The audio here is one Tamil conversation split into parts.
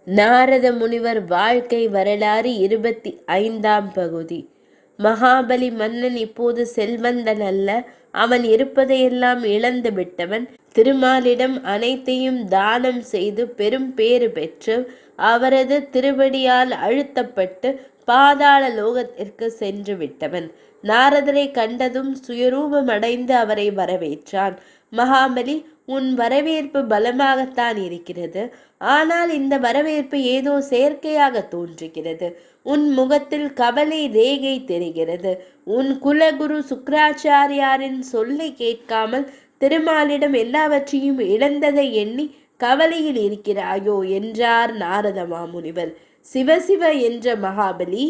நாரத முனிவர் வாழ்க்கை வரலாறு 25ஆம் பகுதி. மகாபலி மன்னன் இப்போது செல்வந்தன் அல்ல. அவன் இருப்பதையெல்லாம் இழந்து விட்டவன். திருமாலிடம் அனைத்தையும் தானம் செய்து பெரும் பேறு பெற்று அவரது திருவடியால் அழுத்தப்பட்டு பாதாள லோகத்திற்கு சென்று விட்டவன். நாரதரை கண்டதும் சுயரூபம் அடைந்து அவரை வரவேற்றான். மகாபலி, உன் வரவேற்பு பலமாகத்தான் இருக்கிறது. ஆனால் இந்த வரவேற்பு ஏதோ செயற்கையாக தோன்றுகிறது. உன் முகத்தில் கவலை ரேகை தெரிகிறது. உன் குலகுரு சுக்ராச்சாரியாரின் சொல்லை கேட்காமல் திருமாலிடம் எல்லாவற்றையும் இழந்ததை எண்ணி கவலையில் இருக்கிறாயோ என்றார் நாரத மாமுனிவர். சிவசிவ என்ற மகாபலி,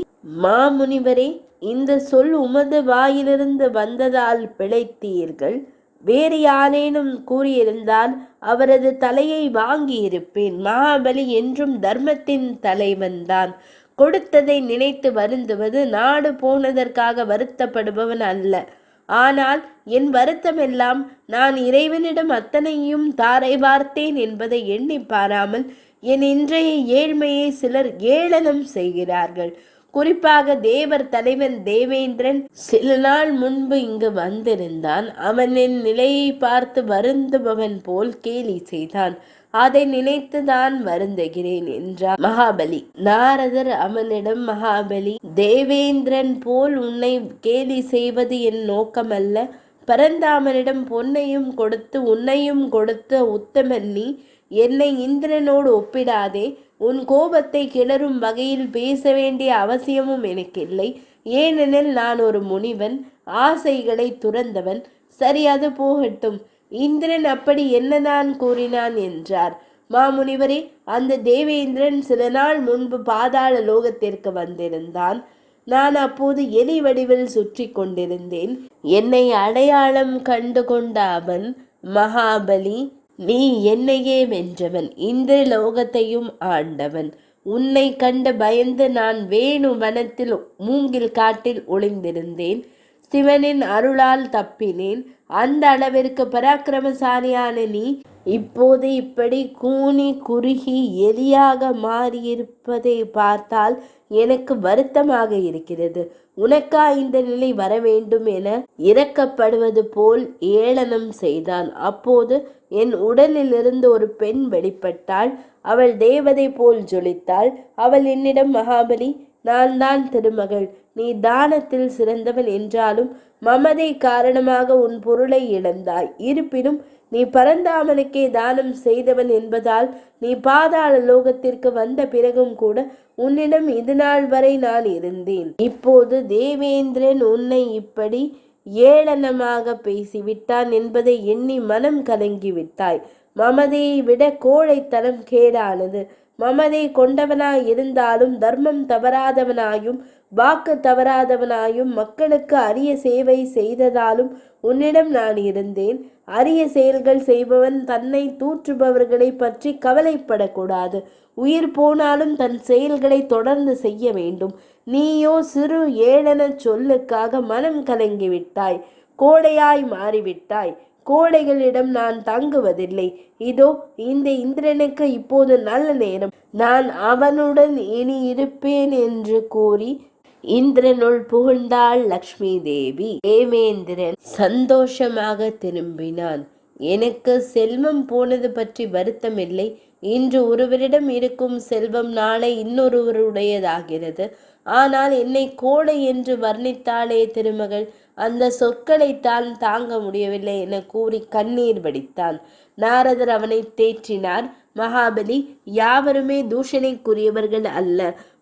மாமுனிவரே, இந்த சொல் உமது வாயிலிருந்து வந்ததால் பிழைத்தீர்கள். வேறு யாரேனும் கூறியிருந்தால் அவரது தலையை வாங்கியிருப்பேன். மகாபலி என்றும் தர்மத்தின் தலைவன்தான். கொடுத்ததை நினைத்து வருந்துவது நாடு போனதற்காக வருத்தப்படுபவன் அல்ல. ஆனால் என் வருத்தமெல்லாம் நான் இறைவனிடம் அத்தனையும் தாரை பார்த்தேன் என்பதை எண்ணி பாராமல் என் இன்றைய ஏழ்மையை சிலர் ஏளனம் செய்கிறார்கள். குறிப்பாக தேவர் தலைவன் தேவேந்திரன் சில நாள் முன்பு இங்கு வந்திருந்தான். அவன் என் நிலையை பார்த்து வருந்துபவன் போல் கேலி செய்தான். அதை நினைத்து தான் வருந்துகிறேன் என்றார் மகாபலி. நாரதர் அவனிடம், மகாபலி, தேவேந்திரன் போல் உன்னை கேலி செய்வது என் நோக்கமல்ல. பரந்தாமனிடம் பொன்னையும் கொடுத்து உன்னையும் கொடுத்த உத்தமன் நீ. என்னை இந்திரனோடு ஒப்பிடாதே. உன் கோபத்தை கிளறும் வகையில் பேச வேண்டிய அவசியமும் எனக்கில்லை. ஏனெனில் நான் ஒரு முனிவன், ஆசைகளை துறந்தவன். சரி, அது போகட்டும். இந்திரன் அப்படி என்னதான் கூறினான் என்றார். மாமுனிவரே, அந்த தேவேந்திரன் சில நாள் முன்பு பாதாள லோகத்திற்கு வந்திருந்தான். நான் அப்போது எலி வடிவில் சுற்றி கொண்டிருந்தேன். என்னை அடையாளம் கண்டு கொண்ட அவன், மகாபலி, நீ என்னையே வென்றவன், இந்திர லோகத்தையும் ஆண்டவன். உன்னை கண்டு பயந்து நான் வேணு வனத்தில் மூங்கில் காட்டில் ஒளிந்திருந்தேன். சிவனின் அருளால் தப்பினேன். அந்த அளவிற்கு பராக்கிரமசாலியான நீ இப்போது இப்படி கூனி குறுகி எலியாக மாறியிருப்பதை பார்த்தால் எனக்கு வருத்தமாக இருக்கிறது. உனக்கா இந்த நிலை வர வேண்டும் என இறக்கப்படுவது போல் ஏளனம் செய்தான். அப்போது என் உடலிலிருந்து ஒரு பெண் வெளிப்பட்டாள். அவள் தேவதை போல் ஜொலித்தாள். அவள் என்னிடம், மகாபலி, நான் தான் திருமகள். நீ தானத்தில் சிறந்தவன் என்றாலும் மமதை காரணமாக உன் பொருளை இழந்தாய். இருப்பினும் நீ பரந்தாமனுக்கே தானம் செய்தவன் என்பதால் நீ பாதாள லோகத்திற்கு வந்த பிறகும் கூட உன்னிடம் இதுநாள் வரை நான் இருந்தேன். இப்போது தேவேந்திரன் உன்னை இப்படி ஏளனமாக பேசிவிட்டான் என்பதை எண்ணி மனம் கலங்கிவிட்டாய். மமதையை விட கோழைத்தனம் கேடானது. மமதை கொண்டவனாய் இருந்தாலும் தர்மம் தவறாதவனாயும் வாக்கு தவறாதவனாயும் மக்களுக்கு அரிய சேவை செய்ததாலும் உன்னிடம் நான் இருந்தேன். அரிய செயல்கள் செய்பவன் தன்னை தூற்றுபவர்களை பற்றி கவலைப்படக்கூடாது. உயிர் போனாலும் தன் செயல்களை தொடர்ந்து செய்ய வேண்டும். நீயோ சிறு ஏளன சொல்லுக்காக மனம் கலங்கிவிட்டாய். கோடையாய் மாறிவிட்டாய். கோடைகளிடம் நான் தங்குவதில்லை. இதோ இந்த இந்திரனுக்கு இப்போது நல்ல நேரம். நான் அவனுடன் இனி இருப்பேன் என்று கூறி இந்திரனுள் புகுந்தாள் லக்ஷ்மி தேவி. தேவேந்திரன் சந்தோஷமாக திரும்பினான். எனக்கு செல்வம் போனது பற்றி வருத்தமில்லை. இன்று ஒருவரிடம் இருக்கும் செல்வம் நாளை இன்னொருவருடையதாகிறது. ஆனால் என்னை கோடை என்று வர்ணித்தாளே திருமகள், அந்த சொற்களைத்தான் தாங்க முடியவில்லை என கூறி கண்ணீர் வடித்தான். நாரதர் அவனை தேற்றினார். மகாபலி, யாவருமே தூஷணைக்குரியவர்கள் அல்ல.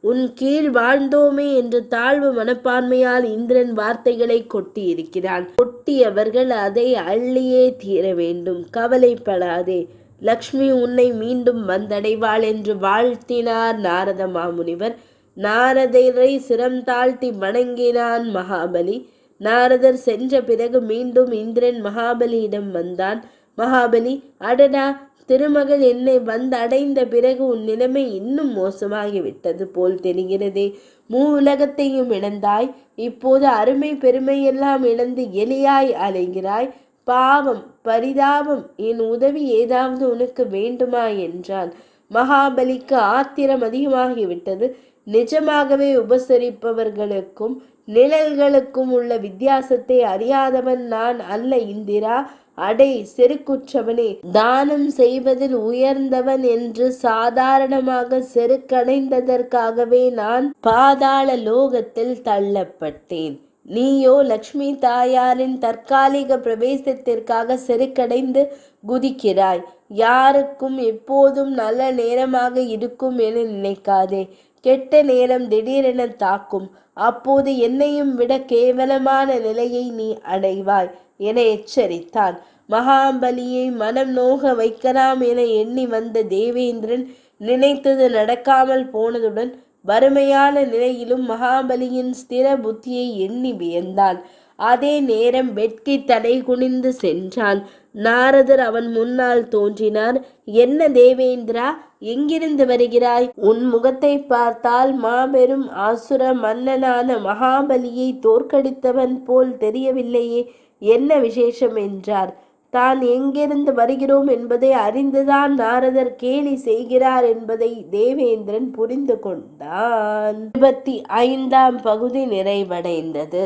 உன் கீழ் வாழ்ந்தோமே என்று தாழ்வு மனப்பான்மையால் இந்திரன் வார்த்தைகளை கொட்டியிருக்கிறான். கொட்டியவர்கள் அதை அள்ளியே தீர வேண்டும். கவலைப்படாதே, லக்ஷ்மி உன்னை மீண்டும் வந்தடைவாள் என்று வாழ்த்தினார் நாரத மாமுனிவர். நாரதரை சிரம் தாழ்த்தி வணங்கினான் மகாபலி. நாரதர் சென்ற பிறகு மீண்டும் இந்திரன் மகாபலியிடம் வந்தான். மகாபலி, அடடா, திருமகள் என்னை வந்தடைந்த பிறகு உன் நிலைமை இன்னும் மோசமாகிவிட்டது போல் தெரிகிறதே. உலகத்தையும் இழந்தாய். இப்போது அருமை பெருமை எல்லாம் இழந்து எலியாய் அலைகிறாய். பாவம், பரிதாபம். என் உதவி ஏதாவது உனக்கு வேண்டுமா என்றான். மகாபலிக்கு ஆத்திரம் அதிகமாகிவிட்டது. நிஜமாகவே உபசரிப்பவர்களுக்கும் நிழல்களுக்கும் உள்ள வித்தியாசத்தை அறியாதவன் நான் அல்ல இந்திரா. அடே செருக்குற்றவனே, தானம் செய்வதில் உயர்ந்தவன் என்று சாதாரணமாக செருக்கடைந்ததற்காகவே நான் பாதாள லோகத்தில் தள்ளப்பட்டேன். நீயோ லக்ஷ்மி தாயாரின் தற்காலிக பிரவேசத்திற்காக செருக்கடைந்து குதிக்கிறாய். யாருக்கும் எப்போதும் நல்ல நேரமாக இருக்கும் என நினைக்காதே. கெட்ட நேரம் திடீரென தாக்கும். அப்போது என்னையும் விட கேவலமான நிலையை நீ அடைவாய் என எச்சரித்தான். மகாபலியை மனம் நோக வைக்கலாம் என எண்ணி வந்த தேவேந்திரன் நினைத்தது நடக்காமல் போனதுடன் வறுமையான நிலையிலும் மகாபலியின் ஸ்திர புத்தியை எண்ணி வியந்தான். அதே நேரம் வெட்கி தலை குனிந்து சென்றான். நாரதர் அவன் முன்னால் தோன்றினார். என்ன தேவேந்திரா, எங்கிருந்து வருகிறாய்? உன் முகத்தை பார்த்தால் மாபெரும் ஆசுர மன்னனான மகாபலியை தோற்கடித்தவன் போல் தெரியவில்லையே, என்ன விசேஷம் என்றார். தான் எங்கிருந்து வருகிறோம் என்பதை அறிந்துதான் நாரதர் கேலி செய்கிறார் என்பதை தேவேந்திரன் புரிந்து கொண்டான். 25ஆம் பகுதி நிறைவடைந்தது.